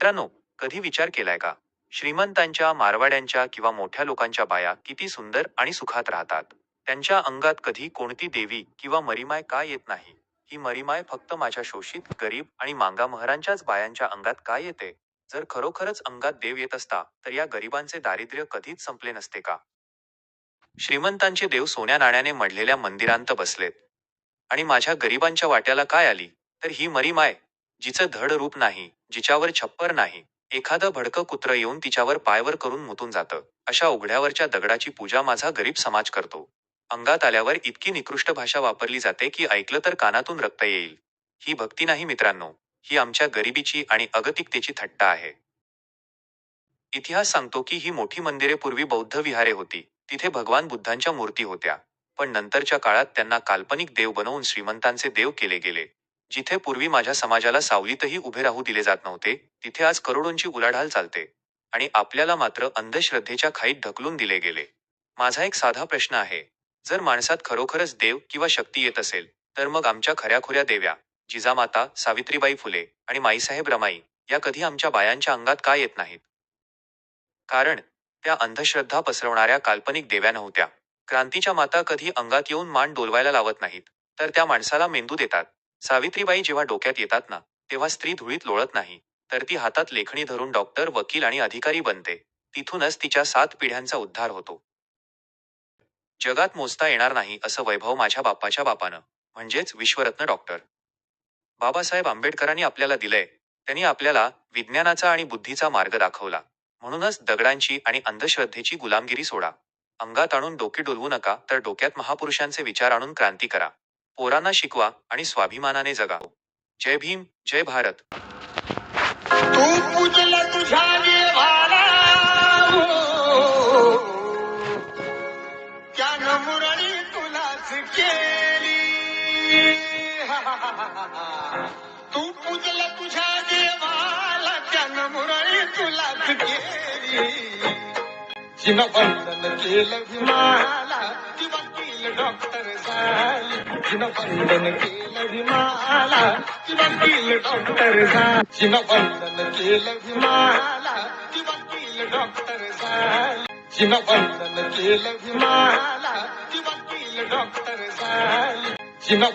मित्रांनो, कधी विचार केलाय का? श्रीमंतांच्या, मारवाड्यांच्या किंवा मोठ्या लोकांच्या बाया किती सुंदर आणि सुखात राहतात. त्यांच्या अंगात कधी कोणती देवी किंवा मरीमाय का येत नाही? ही मरीमाय फक्त माझ्या शोषित, गरीब आणि मांगा महरांच्याच बायांच्या अंगात का येते? जर खरोखरच अंगात देव येत असता, तर या गरिबांचे दारिद्र्य कधीच संपले नसते का? श्रीमंतांचे देव सोन्या नाण्याने मढलेल्या मंदिरांत बसलेत. आणि माझ्या गरिबांच्या वाट्याला काय आली? तर ही मरीमाय, जिचं धड रूप नाही, जिच्यावर छप्पर नाही, एखादं भडकं कुत्रं येऊन तिच्यावर पायवर करून मुतून जातं, अशा उघड्यावरच्या दगडाची पूजा माझा गरीब समाज करतो. अंगात आल्यावर इतकी निकृष्ट भाषा वापरली जाते की ऐकलं तर कानातून रक्त येईल. ही भक्ती नाही मित्रांनो, ही आमच्या गरिबीची आणि अगतिकतेची थट्टा आहे. इतिहास सांगतो की ही मोठी मंदिरे पूर्वी बौद्ध विहारे होती. तिथे भगवान बुद्धांच्या मूर्ती होत्या. पण नंतरच्या काळात त्यांना काल्पनिक देव बनवून श्रीमंतांचे देव केले गेले. जिथे पूर्वी माझ्या समाजाला सावलीतही उभे राहू दिले जात नव्हते, तिथे आज करोडोंची उलाढाल चालते. आणि आपल्याला मात्र अंधश्रद्धेच्या खाईत ढकलून दिले गेले. माझा एक साधा प्रश्न आहे. जर माणसात खरोखरच देव किंवा शक्ती येत असेल, तर मग आमच्या खऱ्याखुऱ्या देव्या, जिजामाता, सावित्रीबाई फुले आणि माईसाहेब रमाई, या कधी आमच्या बायांच्या अंगात का येत नाहीत? कारण त्या अंधश्रद्धा पसरवणाऱ्या काल्पनिक देव्या नव्हत्या. क्रांतीच्या माता कधी अंगात येऊन मान डोलवायला लावत नाहीत, तर त्या माणसाला मेंदू देतात. सावित्रीबाई जेव्हा डोक्यात येतात ना, तेव्हा स्त्री धुळीत लोळत नाही, तर ती हातात लेखणी धरून डॉक्टर, वकील आणि अधिकारी बनते. तिथूनच तिच्या 7 पिढ्यांचा उद्धार होतो. जगात मोजता येणार नाही असं वैभव माझ्या बाप्पाच्या बापानं, म्हणजेच विश्वरत्न डॉक्टर बाबासाहेब आंबेडकरांनी आपल्याला दिलंय. त्यांनी आपल्याला विज्ञानाचा आणि बुद्धीचा मार्ग दाखवला. म्हणूनच दगडांची आणि अंधश्रद्धेची गुलामगिरी सोडा. अंगात आणून डोके डोलवू नका, तर डोक्यात महापुरुषांचे विचार आणून क्रांती करा. पोरांना शिकवा आणि स्वाभिमानाने जगा. जय भीम, जय भारत. तू पूजला तुझ्या देवाला, हो, त्यानं मुरळी तुलाच केली. तू पूजला तुझ्या देवाला, त्यानं मुरळी तुलाच केली. जिनं वंदन केलं भीमाला, ती वकील डॉक्टर झाली. जिनं वंदन केलं भीमाला, ती वकील डॉक्टर झाली. जिनं वंदन केलं भीमाला, ती वकील डॉक्टर झाली. जिनं वंदन केलं भीमाला, ती वकील डॉक्टर झाली. जिनं